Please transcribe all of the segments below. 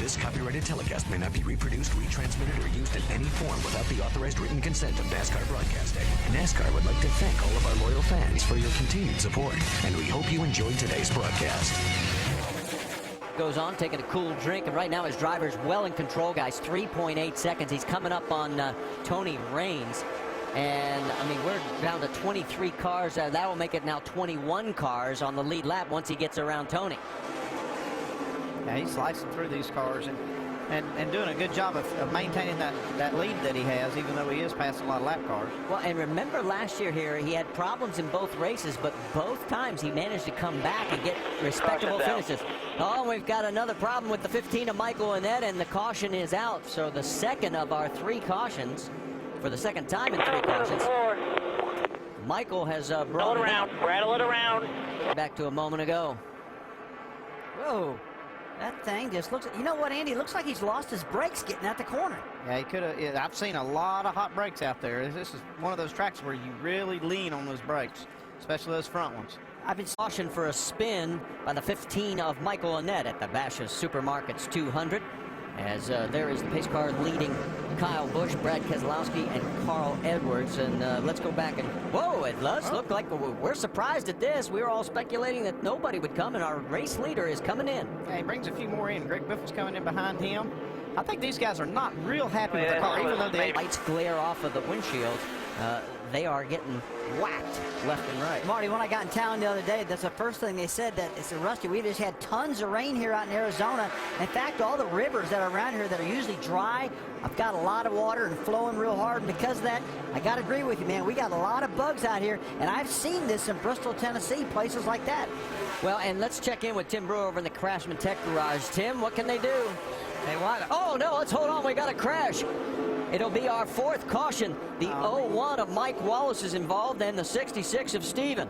This copyrighted telecast may not be reproduced, retransmitted, or used in any form without the authorized written consent of NASCAR Broadcasting. NASCAR would like to thank all of our loyal fans for your continued support, and we hope you enjoyed today's broadcast. Goes on, taking a cool drink, and right now his driver's well in control, guys. 3.8 seconds. He's coming up on Tony Raines. And, I mean, we're down to 23 cars. That will make it now 21 cars on the lead lap once he gets around Tony. Yeah, he's slicing through these cars and doing a good job of maintaining that lead that he has, even though he is passing a lot of lap cars. Well, and remember last year here, he had problems in both races, but both times he managed to come back and get respectable finishes. Oh, we've got another problem with the 15 of Michael Annett, and the caution is out. So the second of our 3 cautions, for the second time in 3 cautions, Michael has brought it around. Rattle it around. Back to a moment ago. Whoa. That thing just looks, you know what, Andy? It looks like he's lost his brakes getting out the corner. Yeah, he could have. Yeah, I've seen a lot of hot brakes out there. This is one of those tracks where you really lean on those brakes, especially those front ones. I've been cautioned for a spin by the 15 of Michael Annett at the Basha Supermarkets 200. As there is the pace car leading Kyle Busch, Brad Keselowski, and Carl Edwards. And let's go back and, whoa, it does look like we're surprised at this. We were all speculating that nobody would come, and our race leader is coming in. Yeah, he brings a few more in. Greg Biffle's coming in behind him. I think these guys are not real happy with the car, even though the lights glare off of the windshield. They are getting whacked left and right. Marty, when I got in town the other day, that's the first thing they said, that it's Rusty, we just had tons of rain here out in Arizona. In fact, all the rivers that are around here that are usually dry, I've got a lot of water and flowing real hard. And because of that, I got to agree with you, man. We got a lot of bugs out here, and I've seen this in Bristol, Tennessee, places like that. Well, and let's check in with Tim Brewer over in the Craftsman Tech Garage. Tim, what can they do? They want it. Oh, no, let's hold on. We got a crash. It'll be our 4th caution. The 01 of Mike Wallace is involved, and the 66 of Steven.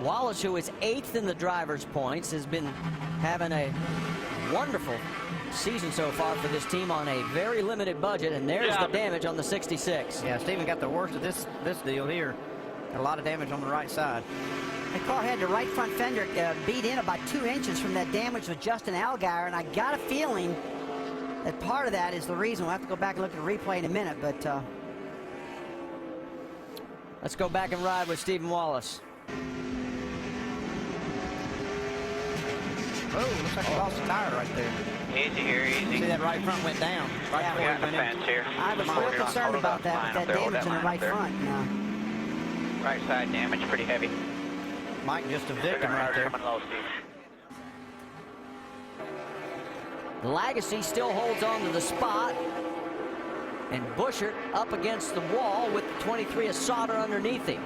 Wallace, who is 8th in the driver's points, has been having a wonderful season so far for this team on a very limited budget, and there's the damage on the 66. Yeah, Steven got the worst of this deal here. A lot of damage on the right side. The car had the right front fender beat in about 2 inches from that damage with Justin Allgaier, and I got a feeling that part of that is the reason. We'll have to go back and look at the replay in a minute, but let's go back and ride with Stephen Wallace. Oh, looks like he lost a tire right there. Easy here, easy. See, that right front went down. Right Yeah, We got the fence here. I was real concerned about that, with that damage in the right front. Right side damage, pretty heavy. Mike just a victim right there. Lagasse still holds on to the spot. And Buschert up against the wall with the 23 of Sauter underneath him.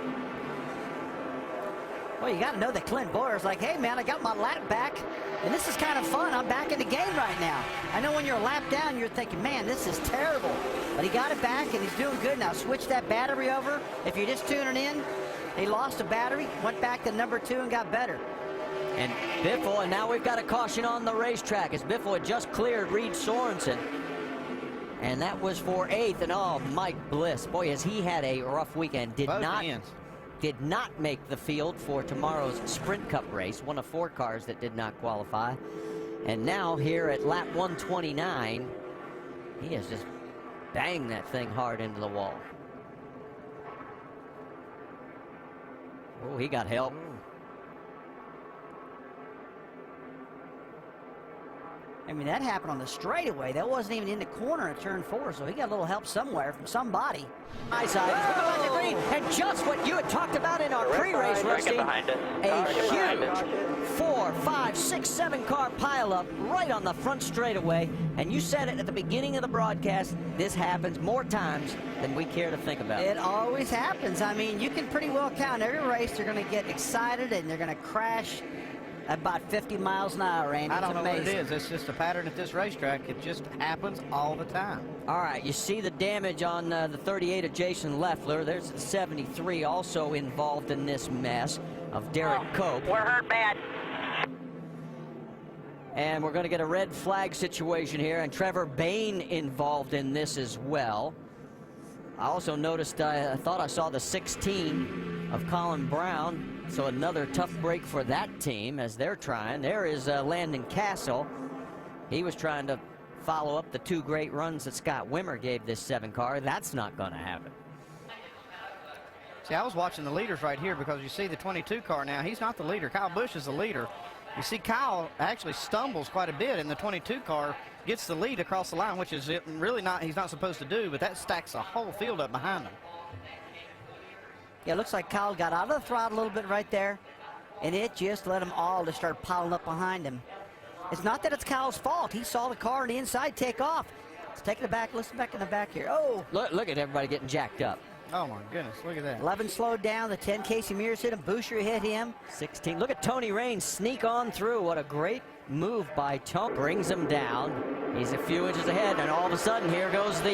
Well, you got to know that Clint Boyer's like, hey, man, I got my lap back, and this is kind of fun. I'm back in the game right now. I know when you're a lap down, you're thinking, man, this is terrible. But he got it back, and he's doing good now. Switch that battery over. If you're just tuning in, he lost a battery, went back to number 2 and got better. And Biffle, and now we've got a caution on the racetrack as Biffle had just cleared Reed Sorensen. And that was for 8th, and oh, Mike Bliss. Boy, has he had a rough weekend. Did not make the field for tomorrow's Sprint Cup race, one of 4 cars that did not qualify. And now here at lap 129, he has just banged that thing hard into the wall. Oh, he got help. I mean, that happened on the straightaway. That wasn't even in the corner at turn 4, so he got a little help somewhere from somebody. High side, on the green, and just what you had talked about in our pre-race, Rusty, a huge 4, 5, 6, 7 car pileup right on the front straightaway. And you said it at the beginning of the broadcast, this happens more times than we care to think about. It always happens. I mean, you can pretty well count every race. They're going to get excited and they're going to crash about 50 miles an hour, Randy. I don't know what it is. It's just a pattern at this racetrack. It just happens all the time. All right, you see the damage on the 38 of Jason Leffler. There's the 73 also involved in this mess of Derek Cope. We're hurt bad. And we're going to get a red flag situation here, and Trevor Bain involved in this as well. I also noticed, I thought I saw the 16 of Colin Brown. So another tough break for that team as they're trying. There is Landon Castle. He was trying to follow up the 2 great runs that Scott Wimmer gave this 7 car. That's not going to happen. See, I was watching the leaders right here because you see the 22 car now. He's not the leader. Kyle Busch is the leader. You see Kyle actually stumbles quite a bit in the 22 car, gets the lead across the line, which is really not, he's not supposed to do, but that stacks the whole field up behind him. Yeah, it looks like Kyle got out of the throttle a little bit right there, and it just let them all to start piling up behind him. It's not that it's Kyle's fault. He saw the car on the inside take off. Let's take it back. Listen back in the back here. Oh! Look at everybody getting jacked up. Oh, my goodness. Look at that. 11 slowed down. The 10 Casey Mears hit him. Boucher hit him. 16. Look at Tony Raines sneak on through. What a great move by Tony. Brings him down. He's a few inches ahead, and all of a sudden, here goes the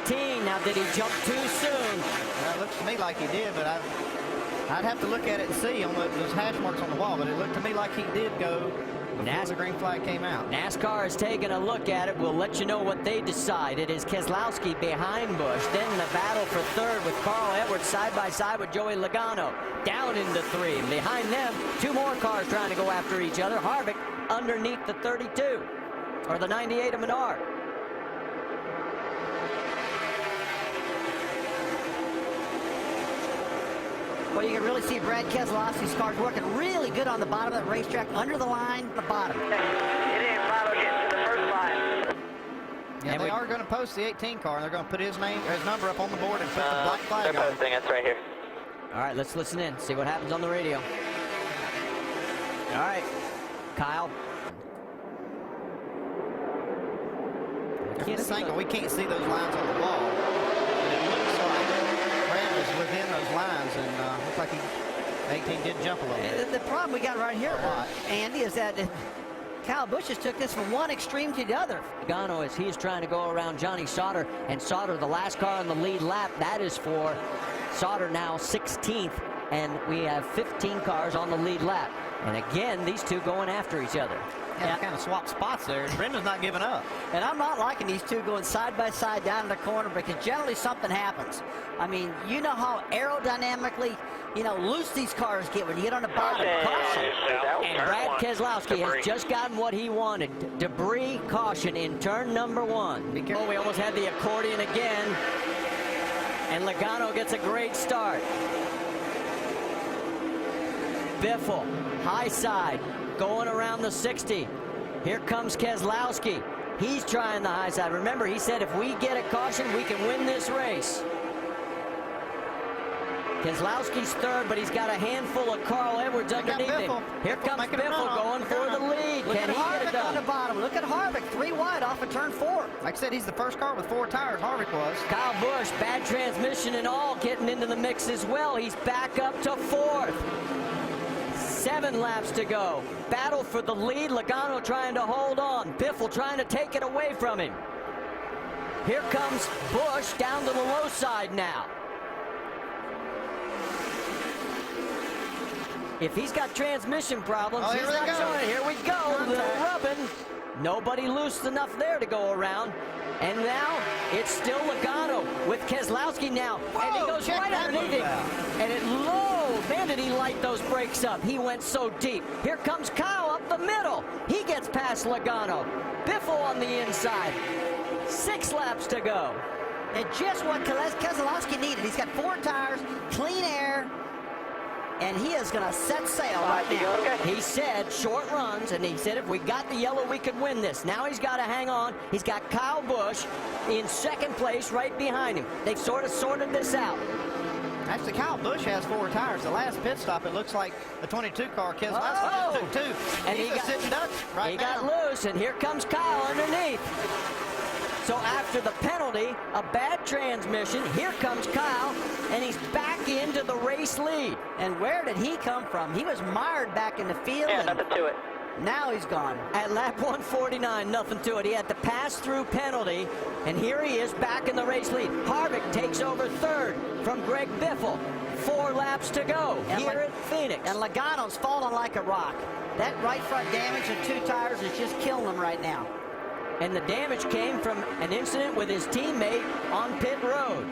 18. Now, did he jump too soon? Well, it looks to me like he did, but I'd have to look at it and see on those hash marks on the wall, but it looked to me like he did go before the green flag came out. NASCAR is taking a look at it. We'll let you know what they decide. It is Keselowski behind Busch. Then the battle for third with Carl Edwards side by side with Joey Logano. Down into 3. Behind them, 2 more cars trying to go after each other. Harvick underneath the 32, or the 98 of Menard. Well, you can really see Brad Keselowski's car's working really good on the bottom of that racetrack, under the line, the bottom. It is Lotto getting to the first line. Yeah, they are going to post the 18 car, and they're going to put his name or his number up on the board and put the black flag They're on. posting, that's right here. All right, let's listen in, see what happens on the radio. All right, Kyle. This angle, we can't see those lines on the wall. And it looks like Brad was within those lines, and looks like 18 did jump a little bit. The problem we got right here, Andy, is that Kyle Busch just took this from one extreme to the other. Logano, as he's trying to go around Johnny Sauter, and Sauter, the last car on the lead lap, that is for Sauter now 16th, and we have 15 cars on the lead lap. And again, these two going after each other. Yeah, kind of swap spots there. Brendan's not giving up. And I'm not liking these two going side by side down in the corner because generally something happens. I mean, you know how aerodynamically, loose these cars get when you get on the bottom. Caution. And Brad Keselowski has just gotten what he wanted. Debris caution in turn number 1. Oh, we almost had the accordion again. And Logano gets a great start. Biffle, high side, going around the 60. Here comes Keselowski. He's trying the high side. Remember, he said if we get a caution, we can win this race. Keselowski's third, but he's got a handful of Carl Edwards underneath him. Here comes Biffle going for the lead. Can he get it done? On the bottom. Look at Harvick, 3 wide off of turn 4. Like I said, he's the first car with 4 tires. Harvick was. Kyle Busch, bad transmission and all, getting into the mix as well. He's back up to 4th. 7 laps to go. Battle for the lead. Logano trying to hold on. Biffle trying to take it away from him. Here comes Busch down to the low side now. If he's got transmission problems, he's not showing it. Here we go. Little rubbing. Nobody loose enough there to go around. And now it's still Logano with Keselowski now. And he goes right underneath him. And it low. Man, did he light those brakes up. He went so deep. Here comes Kyle up the middle. He gets past Logano. Biffle on the inside. 6 laps to go. And just what Keselowski needed. He's got 4 tires, clean air, and he is going to set sail right now. Okay. He said short runs, and he said if we got the yellow, we could win this. Now he's got to hang on. He's got Kyle Busch in 2nd place right behind him. They've sort of sorted this out. Actually, Kyle Busch has 4 tires. The last pit stop, it looks like the 22 car, Keselowski just took 2. And he's a sitting duck right now. He got loose, and here comes Kyle underneath. So after the penalty, a bad transmission, here comes Kyle, and he's back into the race lead. And where did he come from? He was mired back in the field. Yeah, nothing to it. Now he's gone. At lap 149, nothing to it. He had the pass-through penalty, and here he is back in the race lead. Harvick takes over 3rd from Greg Biffle. 4 laps to go here at Phoenix. And Logano's falling like a rock. That right front damage of 2 tires is just killing him right now. And the damage came from an incident with his teammate on pit road.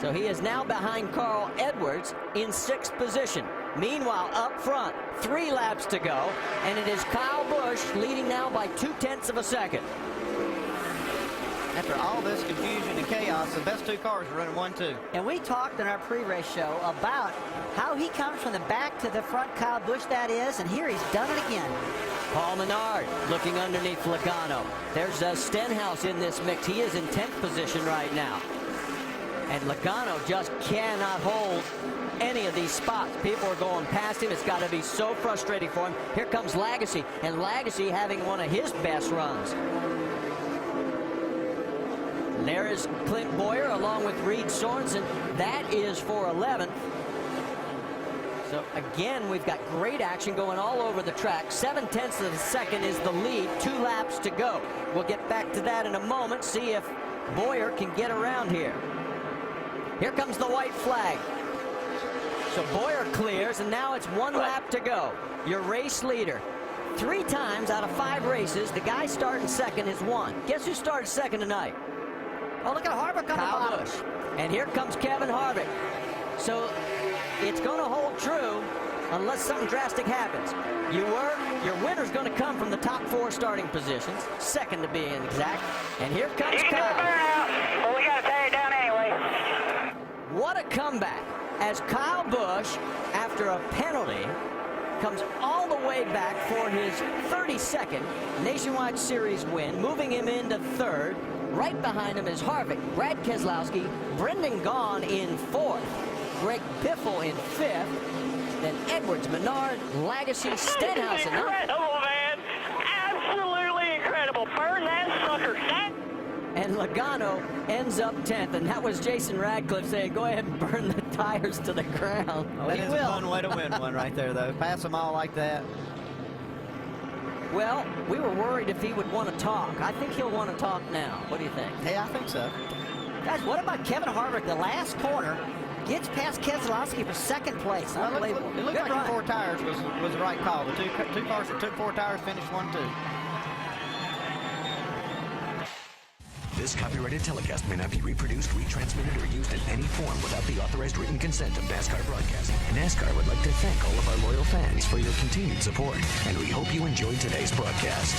So he is now behind Carl Edwards in 6th position. Meanwhile, up front, 3 laps to go, and it is Kyle Busch leading now by 0.2 of a second. After all this confusion and chaos, the best 2 cars are running 1-2. And we talked in our pre-race show about how he comes from the back to the front, Kyle Busch that is, and here he's done it again. Paul Menard looking underneath Logano. There's Stenhouse in this mix. He is in 10th position right now. And Logano just cannot hold any of these spots. People are going past him. It's got to be so frustrating for him. Here comes Lagasse, and Lagasse having one of his best runs. There is Clint Boyer along with Reed Sorensen. That is for 11th. So again, we've got great action going all over the track. 0.7 of a second is the lead. 2 laps to go. We'll get back to that in a moment. See if Boyer can get around here. Here comes the white flag. So Boyer clears, and now it's 1 lap to go. Your race leader. 3 times out of 5 races, the guy starting second has won. Guess who started second tonight? Oh, look at Harvick on Kyle the bottom. Busch. And here comes Kevin Harvick. So it's going to hold true unless something drastic happens. Your winner's going to come from the top 4 starting positions, second to be exact. And here comes You can do a Kyle. burnout. Well, we got to tear it down anyway. What a comeback as Kyle Busch, after a penalty, comes all the way back for his 32nd Nationwide Series win, moving him into 3rd. Right behind him is Harvick, Brad Keselowski, Brendan Gaughan in 4th, Greg Biffle in 5th, then Edwards, Menard, Lagasse, Stenhouse in 9th. Incredible, man. Absolutely incredible. Burn that sucker. And Logano ends up 10th, and that was Jason Radcliffe saying, go ahead and burn the tires to the ground. Oh, that is a fun way to win one right there, though. Pass them all like that. Well, we were worried if he would want to talk. I think he'll want to talk now. What do you think? Hey, I think so. Guys, what about Kevin Harvick? The last corner gets past Keselowski for 2nd place. Well, Unbelievable. it looked Good like run. the 4 tires was the right call. The two cars that took 4 tires finished 1-2. This copyrighted telecast may not be reproduced, retransmitted, or used in any form without the authorized written consent of NASCAR Broadcast. NASCAR would like to thank all of our loyal fans for your continued support, and we hope you enjoyed today's broadcast.